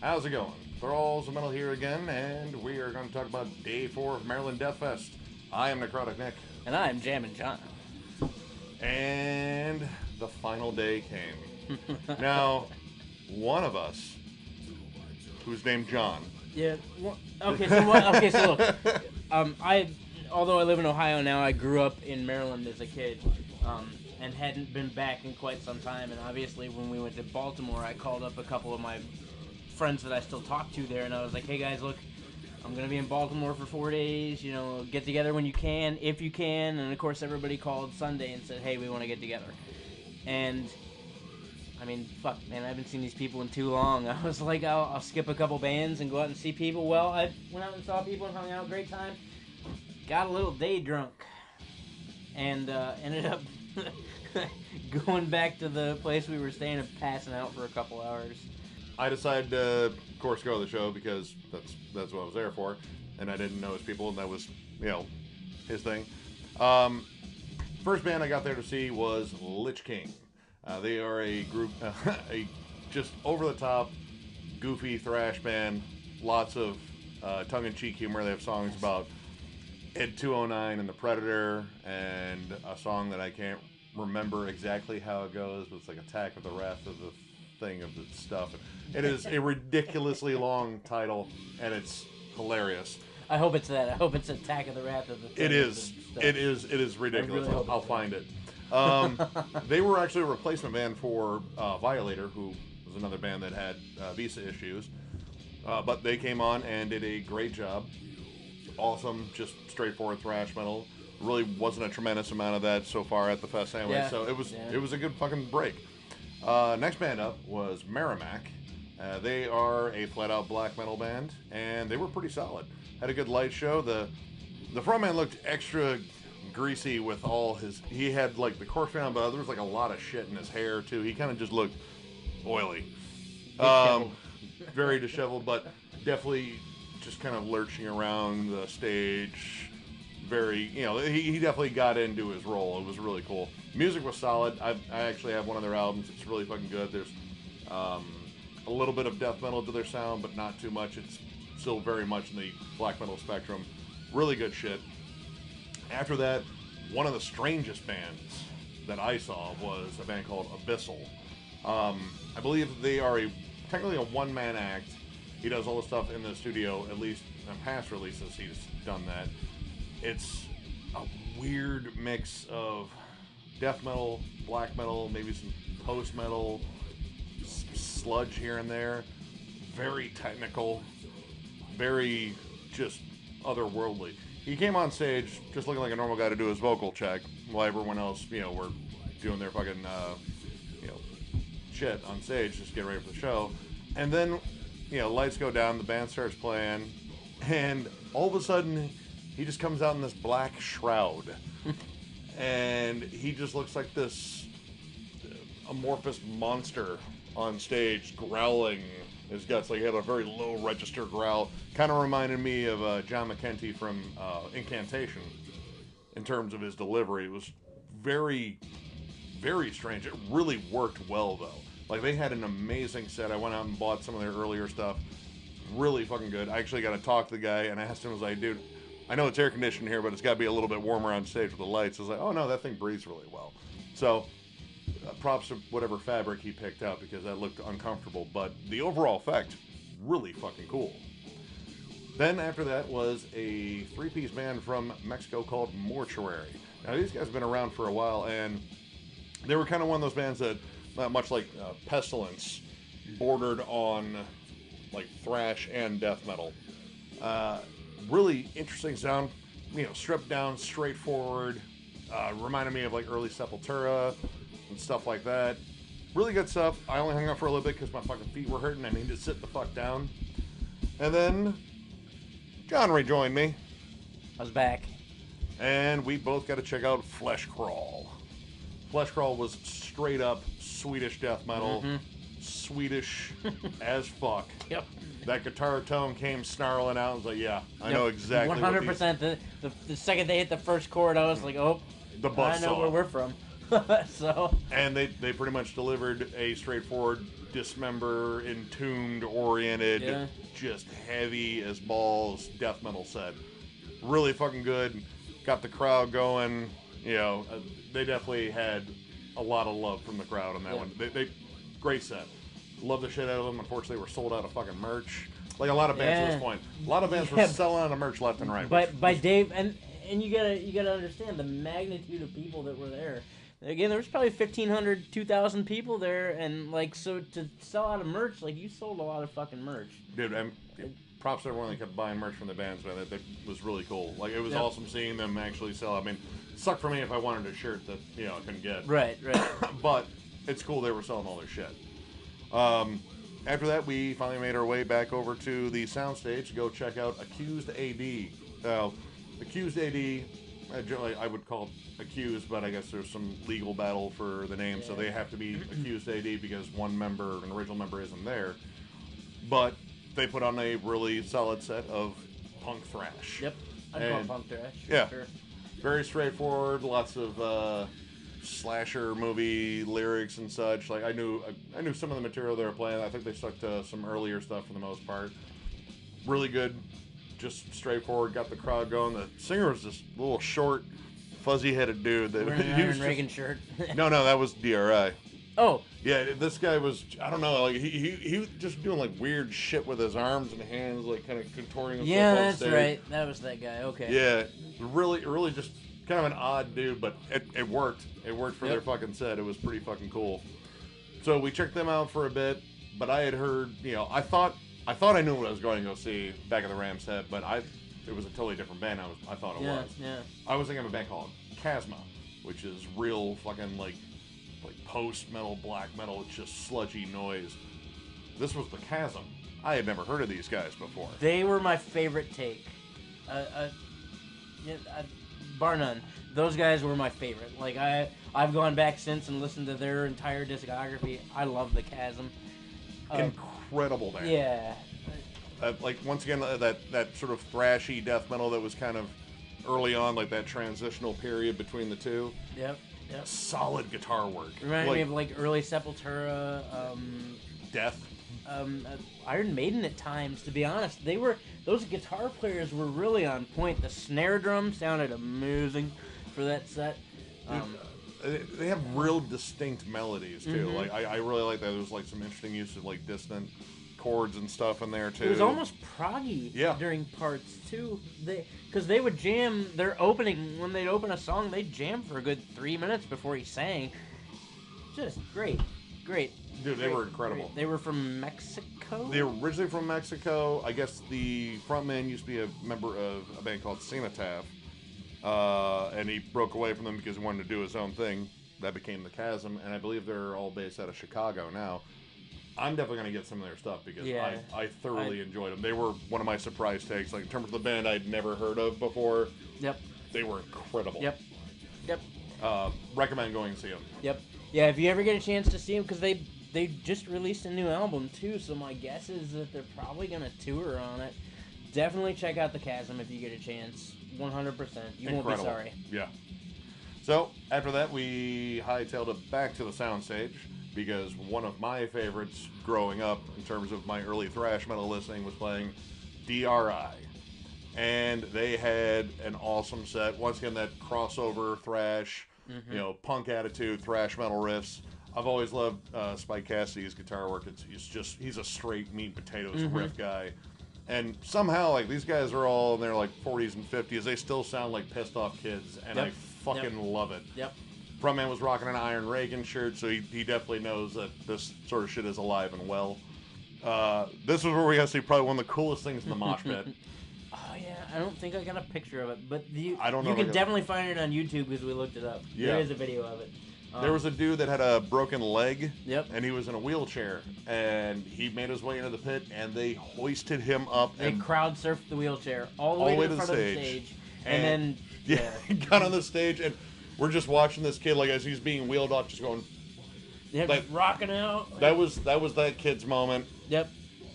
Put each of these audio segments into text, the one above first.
How's it going? Thralls of Metal here again, and we are going to talk about Day 4 of Maryland Deathfest. I am Necrotic Nick. And I'm Jammin John. And the final day came. Now, one of us, who's named John. Yeah. Well, okay. So look. Although I live in Ohio now, I grew up in Maryland as a kid, and hadn't been back in quite some time. And obviously, when we went to Baltimore, I called up a couple of my friends that I still talk to there, and I was like, "Hey guys, look, I'm gonna be in Baltimore for 4 days. You know, get together when you can, if you can." And of course, everybody called Sunday and said, "Hey, we want to get together." And I mean, fuck, man, I haven't seen these people in too long. I was like, I'll skip a couple bands and go out and see people. Well, I went out and saw people and hung out, great time. Got a little day drunk, and ended up going back to the place we were staying and passing out for a couple hours. I decided to, of course, go to the show because that's what I was there for, and I didn't know his people, and that was, his thing. First band I got there to see was Lich King. They are a group, a just over-the-top, goofy thrash band. Lots of tongue-in-cheek humor. They have songs about Ed 209 and the Predator, and a song that I can't remember exactly how it goes, but it's like Attack of the Wrath of the Thing of the stuff. It is a ridiculously long title, and it's hilarious. I hope it's that. I hope it's Attack of the Wrath of the Thing. It is. It is ridiculous. Really I'll find it. They were actually a replacement band for Violator, who was another band that had visa issues. But they came on and did a great job. Awesome, just straightforward thrash metal. Really wasn't a tremendous amount of that so far at the fest anyway. Yeah. So it was a good fucking break. Next band up was Merrimack. They are a flat-out black metal band, and they were pretty solid. Had a good light show. The frontman looked extra greasy with all his... He had, like, the corpse down, but there was, like, a lot of shit in his hair, too. He kind of just looked oily. Very disheveled, but definitely just kind of lurching around the stage. Very, he definitely got into his role. It was really cool. Music was solid. I actually have one of their albums. It's really fucking good. There's a little bit of death metal to their sound, but not too much. It's still very much in the black metal spectrum. Really good shit. After that, one of the strangest bands that I saw was a band called Abyssal. I believe they are technically a one-man act. He does all the stuff in the studio, at least in past releases he's done that. It's a weird mix of death metal, black metal, maybe some post-metal, sludge here and there. Very technical, very just otherworldly. He came on stage just looking like a normal guy to do his vocal check, while everyone else, were doing their fucking, shit on stage, just getting ready for the show. And then, lights go down, the band starts playing, and all of a sudden, he just comes out in this black shroud. And he just looks like this amorphous monster on stage, growling his guts. Like he had a very low register growl. Kind of reminded me of John McEntee from Incantation in terms of his delivery. It was very, very strange. It really worked well, though. Like, they had an amazing set. I went out and bought some of their earlier stuff. Really fucking good. I actually got to talk to the guy, and I asked him, I was like, dude, I know it's air conditioned here, but it's got to be a little bit warmer on stage with the lights. I was like, oh no, that thing breathes really well. So, props to whatever fabric he picked out, because that looked uncomfortable. But the overall effect, really fucking cool. Then after that was a three-piece band from Mexico called Mortuary. Now these guys have been around for a while, and they were kind of one of those bands that, much like Pestilence, bordered on like thrash and death metal. Really interesting sound, stripped down, straightforward. Reminded me of like early Sepultura and stuff like that. Really good stuff. I only hung out for a little bit because my fucking feet were hurting. I needed to sit the fuck down. And then John rejoined me. I was back. And we both got to check out Flesh Crawl. Flesh Crawl was straight up Swedish death metal. Mm-hmm. Swedish as fuck. Yep. That guitar tone came snarling out. I was like, yeah, I know exactly 100%. The second they hit the first chord, I was like, oh, the buzzsaw. I know where we're from. So. And they pretty much delivered a straightforward dismember, entombed, oriented, just heavy as balls death metal set. Really fucking good. Got the crowd going. They definitely had a lot of love from the crowd on that one. They great set. Love the shit out of them. Unfortunately, we're sold out of fucking merch. Like a lot of bands at this point. A lot of bands were selling out of merch left and right. By Dave, and you gotta understand the magnitude of people that were there. Again, there was probably 1,500, 2,000 people there, and so to sell out of merch, you sold a lot of fucking merch. Dude, props to everyone that kept buying merch from the bands, man. That was really cool. It was awesome seeing them actually sell. I mean, it sucked for me if I wanted a shirt that I couldn't get. Right. But it's cool they were selling all their shit. After that, we finally made our way back over to the soundstage to go check out Accused AD. Accused AD, generally I would call it Accused, but I guess there's some legal battle for the name, so they have to be Accused AD because an original member isn't there. But they put on a really solid set of punk thrash. Yep, I'd call it punk thrash. Yeah, sure. Very straightforward, lots of slasher movie lyrics and such. I knew some of the material they were playing. I think they stuck to some earlier stuff for the most part. Really good, just straightforward. Got the crowd going. The singer was this little short, fuzzy-headed dude. Wearing an Iron Reagan shirt. No, that was DRI. Oh. Yeah, this guy was, I don't know, he was just doing weird shit with his arms and hands, kind of contorting himself. Yeah, that's right. That was that guy. Okay. Yeah, really just kind of an odd dude, but it worked. It worked for their fucking set. It was pretty fucking cool. So we checked them out for a bit, but I had heard, I thought I knew what I was going to go see back at the Rams Head, but it was a totally different band. I thought it was. Yeah. I was thinking of a band called Chasm, which is real fucking like post-metal, black metal. It's just sludgy noise. This was the Chasm. I had never heard of these guys before. They were my favorite take. Bar none. Those guys were my favorite. I've gone back since and listened to their entire discography. I love the Chasm. Incredible band. Yeah. Once again, that sort of thrashy death metal that was kind of early on, that transitional period between the two. Yep. Solid guitar work. Reminded me of early Sepultura, Death. Iron Maiden at times. To be honest, those guitar players were really on point. The snare drum sounded amazing for that set. They have real distinct melodies too. I really like that. There's some interesting use of distant chords and stuff in there too. It was almost proggy during parts too. Because they would jam their opening when they'd open a song. They'd jam for a good 3 minutes before he sang. Just great. Dude, they were incredible. They were from Mexico? They were originally from Mexico. I guess the frontman used to be a member of a band called Cenotaph. And he broke away from them because he wanted to do his own thing. That became the Chasm. And I believe they're all based out of Chicago now. I'm definitely going to get some of their stuff because I thoroughly enjoyed them. They were one of my surprise takes. In terms of the band I'd never heard of before. Yep. They were incredible. Yep. Recommend going to see them. Yep. Yeah, if you ever get a chance to see them, because they just released a new album too, so my guess is that they're probably going to tour on it. Definitely check out the Chasm if you get a chance. 100%. You won't be sorry. Yeah. So, after that, we hightailed it back to the soundstage because one of my favorites growing up in terms of my early thrash metal listening was playing DRI. And they had an awesome set. Once again, that crossover thrash, punk attitude, thrash metal riffs. I've always loved Spike Cassidy's guitar work. He's a straight meat and potatoes riff guy. And somehow, these guys are all in their 40s and 50s. They still sound like pissed off kids, and I fucking love it. Yep. Frontman was rocking an Iron Reagan shirt, so he definitely knows that this sort of shit is alive and well. This is where we got to see probably one of the coolest things in the mosh pit. Oh yeah, I don't think I got a picture of it, but I don't know. You can definitely find it on YouTube because we looked it up. Yeah. There is a video of it. There was a dude that had a broken leg, Yep. and he was in a wheelchair, and he made his way into the pit, and they hoisted him up. They crowd surfed the wheelchair all the way to the front of the stage, and then he got on the stage, and we're just watching this kid as he's being wheeled off, just going, rocking out. That was that kid's moment. Yep.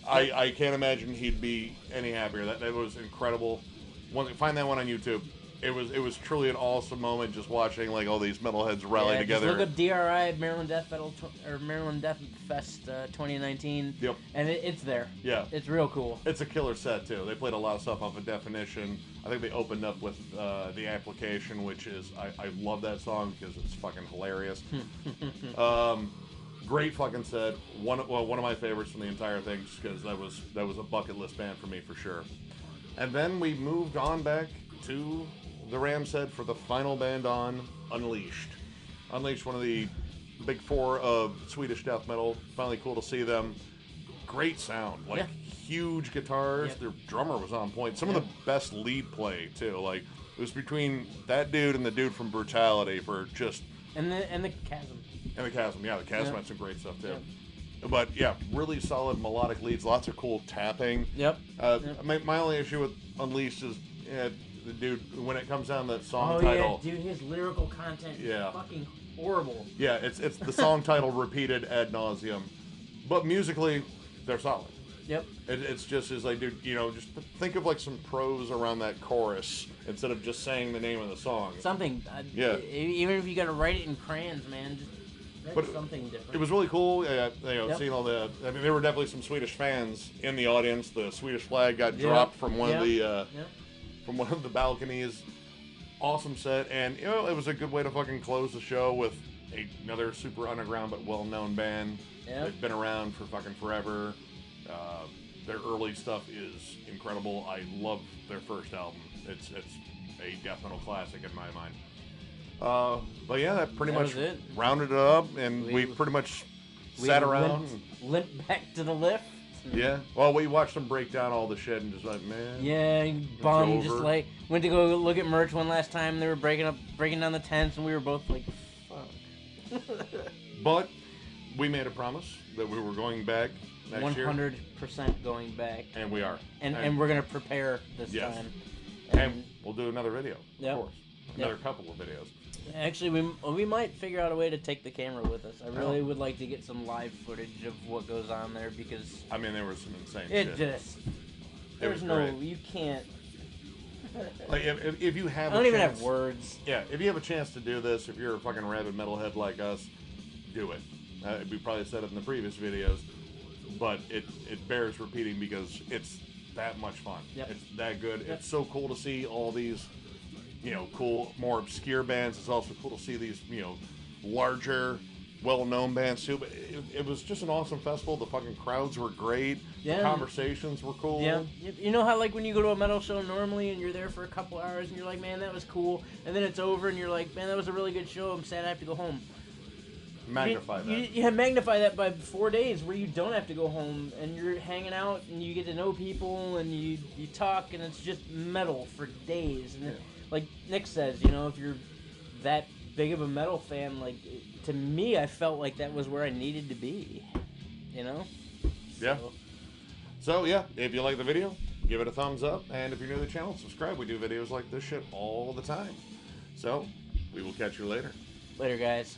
I can't imagine he'd be any happier. That was incredible. Find that one on YouTube. it was truly an awesome moment just watching like all these metalheads rally together. Just look up DRI Maryland Maryland Deathfest 2019. Yep. And it's there. Yeah. It's real cool. It's a killer set too. They played a lot of stuff off of Definition. I think they opened up with the Application, which is I love that song because it's fucking hilarious. Great fucking set. One of my favorites from the entire thing, just because that was a bucket list band for me for sure. And then we moved on back to the Ram set for the final band on, Unleashed. Unleashed, one of the big four of Swedish death metal. Finally cool to see them. Great sound, like huge guitars. Yep. Their drummer was on point. Some of the best lead play too. Like it was between that dude and the dude from Brutality for just and the Chasm. And the Chasm, the Chasm had some great stuff too. But yeah, really solid melodic leads, lots of cool tapping. Yep. My only issue with Unleashed is the dude when it comes down to that song title. Yeah, dude, his lyrical content is fucking horrible. Yeah, it's the song title repeated ad nauseum, but musically they're solid. Yep. It's just like, dude, just think of like some prose around that chorus instead of just saying the name of the song. Something. Even if you got to write it in crayons, man. That's something different. It was really cool, seeing all the. I mean, there were definitely some Swedish fans in the audience. The Swedish flag got dropped from one of the from one of the balconies. Awesome set, and it was a good way to fucking close the show with another super underground but well-known band. Yep. They've been around for fucking forever. Their early stuff is incredible. I love their first album. It's a death metal classic in my mind. But yeah, that pretty much rounded it up, and we pretty much sat around. Limped back to the lift. Yeah. Well, we watched them break down all the shit and just like, man. Yeah, bummed. Just like went to go look at merch one last time. They were breaking down the tents, and we were both like, fuck. But we made a promise that we were going back next year. 100% going back. And we are. And we're gonna prepare this time. And we'll do another video, of course. Another couple of videos. Actually, we might figure out a way to take the camera with us. I really would like to get some live footage of what goes on there because... I mean, there was some insane shit. There's no... Great. You can't... Like, if you have I don't even have words. Yeah, if you have a chance to do this, if you're a fucking rabid metalhead like us, do it. We probably said it in the previous videos, but it bears repeating because it's that much fun. Yep. It's that good. Yep. It's so cool to see all these... cool, more obscure bands. It's also cool to see these, larger, well-known bands too. But it was just an awesome festival. The fucking crowds were great. Yeah. The conversations were cool. Yeah. You know how like when you go to a metal show normally and you're there for a couple hours and you're like, man, that was cool. And then it's over and you're like, man, that was a really good show. I'm sad I have to go home. Magnify that. You magnify that by 4 days where you don't have to go home and you're hanging out and you get to know people and you talk and it's just metal for days. And like Nick says, if you're that big of a metal fan, like, to me, I felt like that was where I needed to be, Yeah. So, yeah, if you like the video, give it a thumbs up, and if you're new to the channel, subscribe. We do videos like this shit all the time. So, we will catch you later. Later, guys.